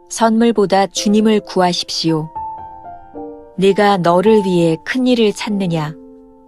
선물보다 주님을 구하십시오. 네가 너를 위해 큰 일을 찾느냐.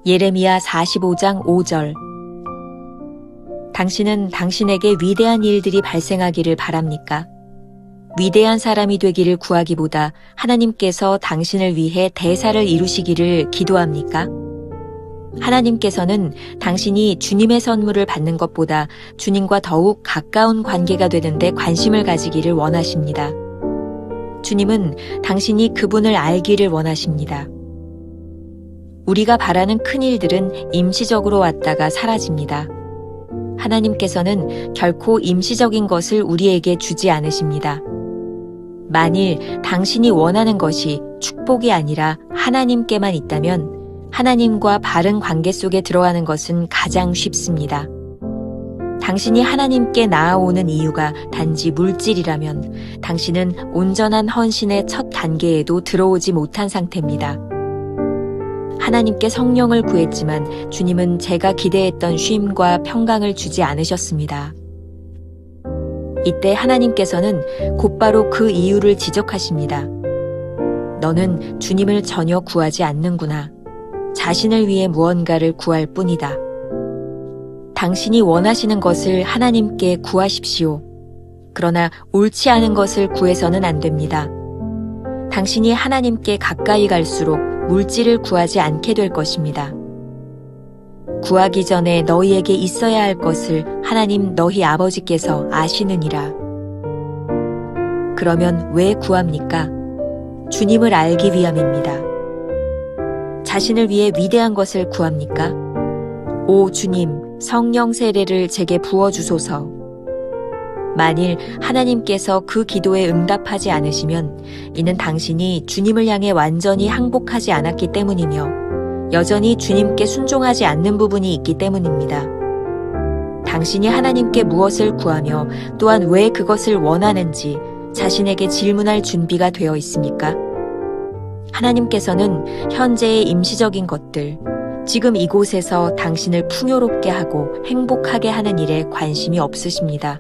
예레미야 45장 5절. 당신은 당신에게 위대한 일들이 발생하기를 바랍니까? 위대한 사람이 되기를 구하기보다 하나님께서 당신을 위해 대사를 이루시기를 기도합니까? 하나님께서는 당신이 주님의 선물을 받는 것보다 주님과 더욱 가까운 관계가 되는데 관심을 가지기를 원하십니다. 주님은 당신이 그분을 알기를 원하십니다. 우리가 바라는 큰 일들은 임시적으로 왔다가 사라집니다. 하나님께서는 결코 임시적인 것을 우리에게 주지 않으십니다. 만일 당신이 원하는 것이 축복이 아니라 하나님께만 있다면 하나님과 바른 관계 속에 들어가는 것은 가장 쉽습니다. 당신이 하나님께 나아오는 이유가 단지 물질이라면 당신은 온전한 헌신의 첫 단계에도 들어오지 못한 상태입니다. 하나님께 성령을 구했지만 주님은 제가 기대했던 쉼과 평강을 주지 않으셨습니다. 이때 하나님께서는 곧바로 그 이유를 지적하십니다. 너는 주님을 전혀 구하지 않는구나. 자신을 위해 무언가를 구할 뿐이다. 당신이 원하시는 것을 하나님께 구하십시오. 그러나 옳지 않은 것을 구해서는 안 됩니다. 당신이 하나님께 가까이 갈수록 물질을 구하지 않게 될 것입니다. 구하기 전에 너희에게 있어야 할 것을 하나님 너희 아버지께서 아시느니라. 그러면 왜 구합니까? 주님을 알기 위함입니다. 자신을 위해 위대한 것을 구합니까? 오 주님, 성령 세례를 제게 부어주소서. 만일 하나님께서 그 기도에 응답하지 않으시면 이는 당신이 주님을 향해 완전히 항복하지 않았기 때문이며 여전히 주님께 순종하지 않는 부분이 있기 때문입니다. 당신이 하나님께 무엇을 구하며 또한 왜 그것을 원하는지 자신에게 질문할 준비가 되어 있습니까? 하나님께서는 현재의 임시적인 것들, 지금 이곳에서 당신을 풍요롭게 하고 행복하게 하는 일에 관심이 없으십니다.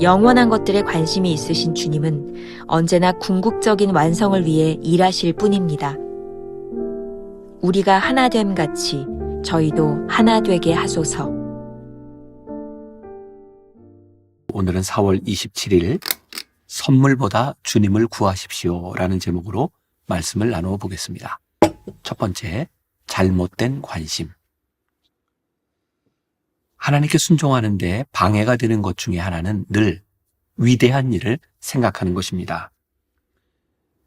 영원한 것들에 관심이 있으신 주님은 언제나 궁극적인 완성을 위해 일하실 뿐입니다. 우리가 하나됨 같이 저희도 하나 되게 하소서. 오늘은 4월 27일 선물보다 주님을 구하십시오 라는 제목으로 말씀을 나누어 보겠습니다. 첫 번째, 잘못된 관심. 하나님께 순종하는데 방해가 되는 것 중에 하나는 늘 위대한 일을 생각하는 것입니다.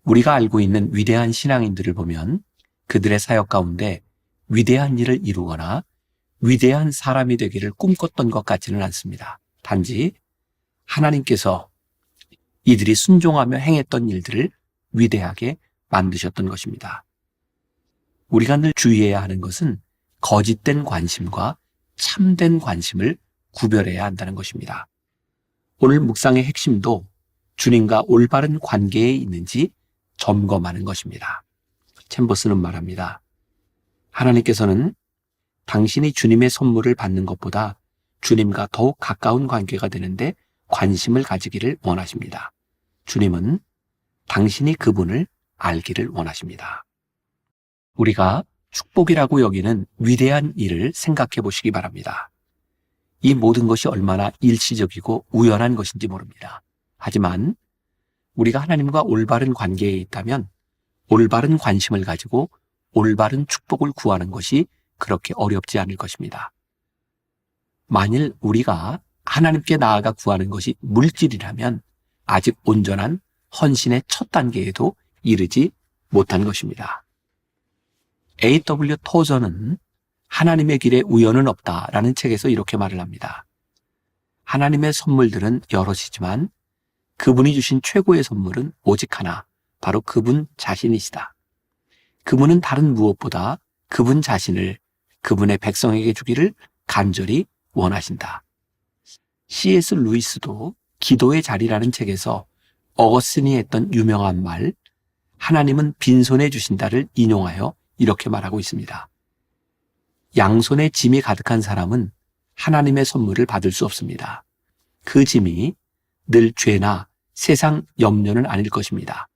우리가 알고 있는 위대한 신앙인들을 보면 그들의 사역 가운데 위대한 일을 이루거나 위대한 사람이 되기를 꿈꿨던 것 같지는 않습니다. 단지 하나님께서 이들이 순종하며 행했던 일들을 위대하게 만드셨던 것입니다. 우리가 늘 주의해야 하는 것은 거짓된 관심과 참된 관심을 구별해야 한다는 것입니다. 오늘 묵상의 핵심도 주님과 올바른 관계에 있는지 점검하는 것입니다. 챔버스는 말합니다. 하나님께서는 당신이 주님의 선물을 받는 것보다 주님과 더욱 가까운 관계가 되는데 관심을 가지기를 원하십니다. 주님은 당신이 그분을 알기를 원하십니다. 우리가 축복이라고 여기는 위대한 일을 생각해 보시기 바랍니다. 이 모든 것이 얼마나 일시적이고 우연한 것인지 모릅니다. 하지만 우리가 하나님과 올바른 관계에 있다면 올바른 관심을 가지고 올바른 축복을 구하는 것이 그렇게 어렵지 않을 것입니다. 만일 우리가 하나님께 나아가 구하는 것이 물질이라면 아직 온전한 헌신의 첫 단계에도 이르지 못한 것입니다. A.W. 토저는 하나님의 길에 우연은 없다라는 책에서 이렇게 말을 합니다. 하나님의 선물들은 여럿이지만 그분이 주신 최고의 선물은 오직 하나, 바로 그분 자신이시다. 그분은 다른 무엇보다 그분 자신을 그분의 백성에게 주기를 간절히 원하신다. C.S. 루이스도 기도의 자리라는 책에서 어거스틴이 했던 유명한 말, 하나님은 빈손에 주신다를 인용하여 이렇게 말하고 있습니다. 양손에 짐이 가득한 사람은 하나님의 선물을 받을 수 없습니다. 그 짐이 늘 죄나 세상 염려는 아닐 것입니다.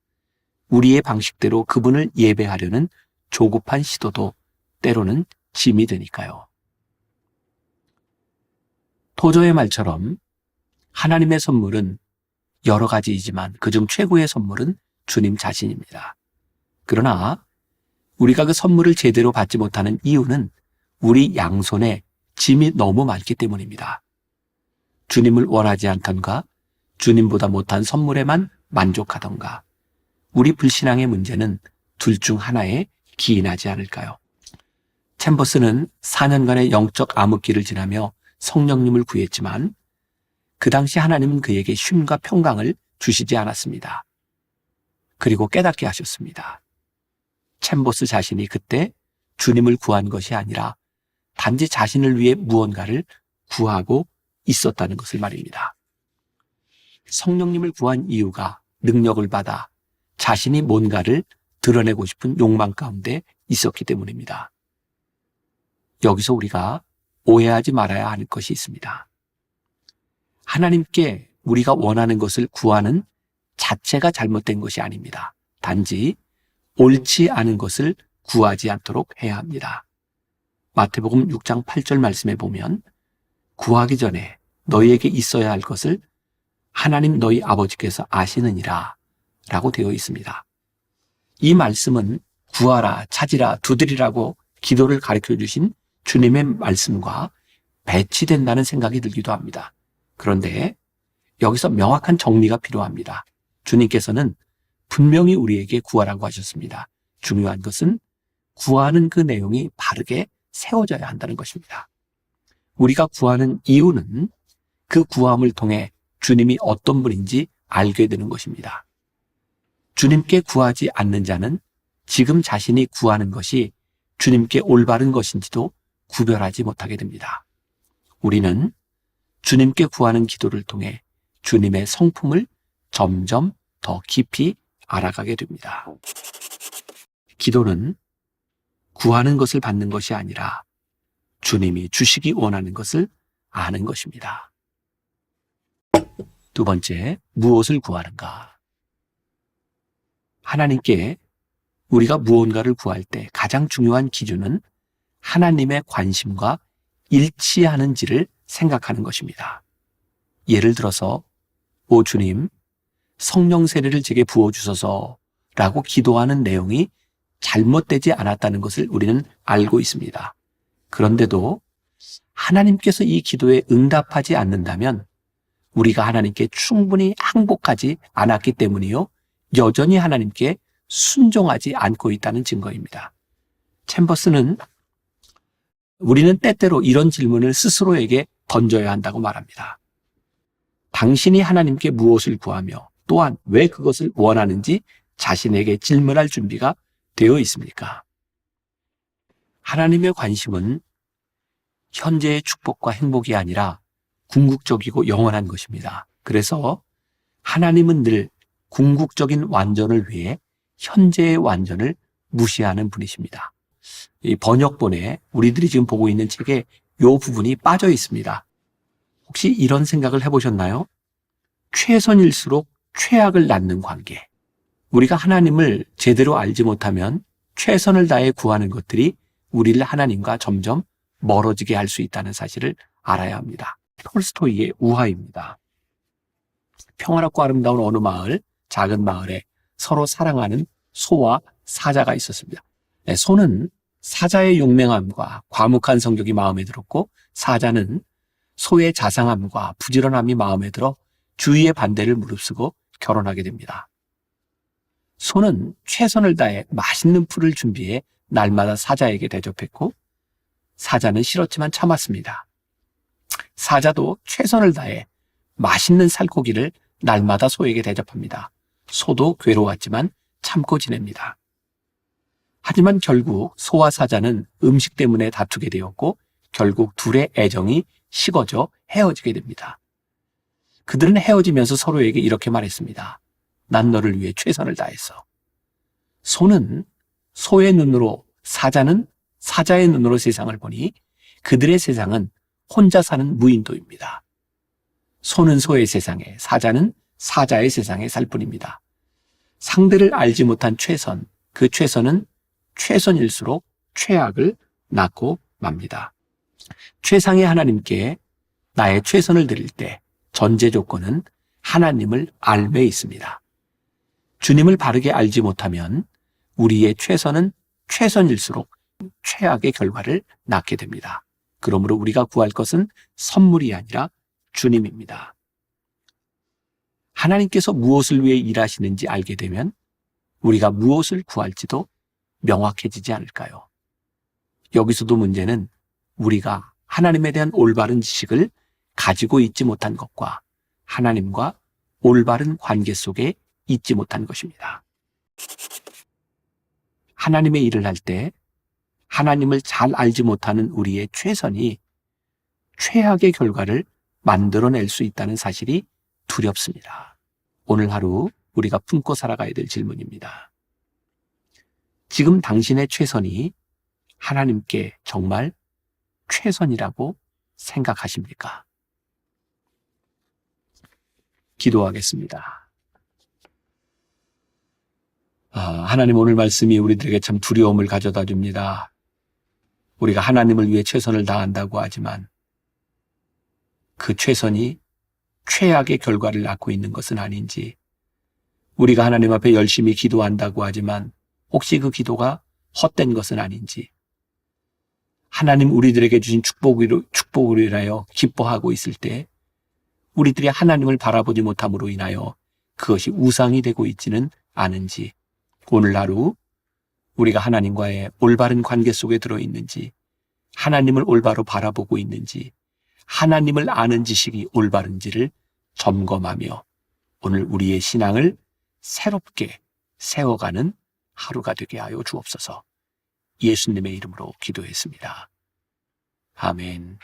우리의 방식대로 그분을 예배하려는 조급한 시도도 때로는 짐이 되니까요. 토저의 말처럼 하나님의 선물은 여러 가지이지만 그중 최고의 선물은 주님 자신입니다. 그러나 우리가 그 선물을 제대로 받지 못하는 이유는 우리 양손에 짐이 너무 많기 때문입니다. 주님을 원하지 않던가 주님보다 못한 선물에만 만족하던가 우리 불신앙의 문제는 둘 중 하나에 기인하지 않을까요? 챔버스는 4년간의 영적 암흑기를 지나며 성령님을 구했지만 그 당시 하나님은 그에게 쉼과 평강을 주시지 않았습니다. 그리고 깨닫게 하셨습니다. 챔버스 자신이 그때 주님을 구한 것이 아니라 단지 자신을 위해 무언가를 구하고 있었다는 것을 말입니다. 성령님을 구한 이유가 능력을 받아 자신이 뭔가를 드러내고 싶은 욕망 가운데 있었기 때문입니다. 여기서 우리가 오해하지 말아야 할 것이 있습니다. 하나님께 우리가 원하는 것을 구하는 자체가 잘못된 것이 아닙니다. 단지 옳지 않은 것을 구하지 않도록 해야 합니다. 마태복음 6장 8절 말씀에 보면 구하기 전에 너희에게 있어야 할 것을 하나님 너희 아버지께서 아시느니라 라고 되어 있습니다. 이 말씀은 구하라, 찾으라, 두드리라고 기도를 가르쳐 주신 주님의 말씀과 배치된다는 생각이 들기도 합니다. 그런데 여기서 명확한 정리가 필요합니다. 주님께서는 분명히 우리에게 구하라고 하셨습니다. 중요한 것은 구하는 그 내용이 바르게 세워져야 한다는 것입니다. 우리가 구하는 이유는 그 구함을 통해 주님이 어떤 분인지 알게 되는 것입니다. 주님께 구하지 않는 자는 지금 자신이 구하는 것이 주님께 올바른 것인지도 구별하지 못하게 됩니다. 우리는 주님께 구하는 기도를 통해 주님의 성품을 점점 더 깊이 알아가게 됩니다. 기도는 구하는 것을 받는 것이 아니라 주님이 주시기 원하는 것을 아는 것입니다. 두 번째, 무엇을 구하는가? 하나님께 우리가 무언가를 구할 때 가장 중요한 기준은 하나님의 관심과 일치하는지를 생각하는 것입니다. 예를 들어서 오 주님, 성령 세례를 제게 부어주소서 라고 기도하는 내용이 잘못되지 않았다는 것을 우리는 알고 있습니다. 그런데도 하나님께서 이 기도에 응답하지 않는다면 우리가 하나님께 충분히 항복하지 않았기 때문이요, 여전히 하나님께 순종하지 않고 있다는 증거입니다. 챔버스는 우리는 때때로 이런 질문을 스스로에게 던져야 한다고 말합니다. 당신이 하나님께 무엇을 구하며 또한 왜 그것을 원하는지 자신에게 질문할 준비가 되어 있습니까? 하나님의 관심은 현재의 축복과 행복이 아니라 궁극적이고 영원한 것입니다. 그래서 하나님은 늘 궁극적인 완전을 위해 현재의 완전을 무시하는 분이십니다. 이 번역본에 우리들이 지금 보고 있는 책에 이 부분이 빠져 있습니다. 혹시 이런 생각을 해보셨나요? 최선일수록 최악을 낳는 관계. 우리가 하나님을 제대로 알지 못하면 최선을 다해 구하는 것들이 우리를 하나님과 점점 멀어지게 할 수 있다는 사실을 알아야 합니다. 톨스토이의 우화입니다. 평화롭고 아름다운 어느 마을, 작은 마을에 서로 사랑하는 소와 사자가 있었습니다. 소는 사자의 용맹함과 과묵한 성격이 마음에 들었고, 사자는 소의 자상함과 부지런함이 마음에 들어 주위의 반대를 무릅쓰고 결혼하게 됩니다. 소는 최선을 다해 맛있는 풀을 준비해 날마다 사자에게 대접했고, 사자는 싫었지만 참았습니다. 사자도 최선을 다해 맛있는 살코기를 날마다 소에게 대접합니다. 소도 괴로웠지만 참고 지냅니다. 하지만 결국 소와 사자는 음식 때문에 다투게 되었고, 결국 둘의 애정이 식어져 헤어지게 됩니다. 그들은 헤어지면서 서로에게 이렇게 말했습니다. 난 너를 위해 최선을 다했어. 소는 소의 눈으로, 사자는 사자의 눈으로 세상을 보니 그들의 세상은 혼자 사는 무인도입니다. 소는 소의 세상에, 사자는 사자의 세상에 살 뿐입니다. 상대를 알지 못한 최선, 그 최선은 최선일수록 최악을 낳고 맙니다. 최상의 하나님께 나의 최선을 드릴 때 전제 조건은 하나님을 알매 있습니다. 주님을 바르게 알지 못하면 우리의 최선은 최선일수록 최악의 결과를 낳게 됩니다. 그러므로 우리가 구할 것은 선물이 아니라 주님입니다. 하나님께서 무엇을 위해 일하시는지 알게 되면 우리가 무엇을 구할지도 명확해지지 않을까요? 여기서도 문제는 우리가 하나님에 대한 올바른 지식을 가지고 있지 못한 것과 하나님과 올바른 관계 속에 있지 못한 것입니다. 하나님의 일을 할 때 하나님을 잘 알지 못하는 우리의 최선이 최악의 결과를 만들어낼 수 있다는 사실이 두렵습니다. 오늘 하루 우리가 품고 살아가야 될 질문입니다. 지금 당신의 최선이 하나님께 정말 최선이라고 생각하십니까? 기도하겠습니다. 하나님, 오늘 말씀이 우리들에게 참 두려움을 가져다 줍니다. 우리가 하나님을 위해 최선을 다한다고 하지만 그 최선이 최악의 결과를 낳고 있는 것은 아닌지, 우리가 하나님 앞에 열심히 기도한다고 하지만 혹시 그 기도가 헛된 것은 아닌지, 하나님 우리들에게 주신 축복으로 인하여 기뻐하고 있을 때 우리들이 하나님을 바라보지 못함으로 인하여 그것이 우상이 되고 있지는 않은지, 오늘 하루 우리가 하나님과의 올바른 관계 속에 들어있는지, 하나님을 올바로 바라보고 있는지, 하나님을 아는 지식이 올바른지를 점검하며 오늘 우리의 신앙을 새롭게 세워가는 하루가 되게 하여 주옵소서. 예수님의 이름으로 기도했습니다. 아멘.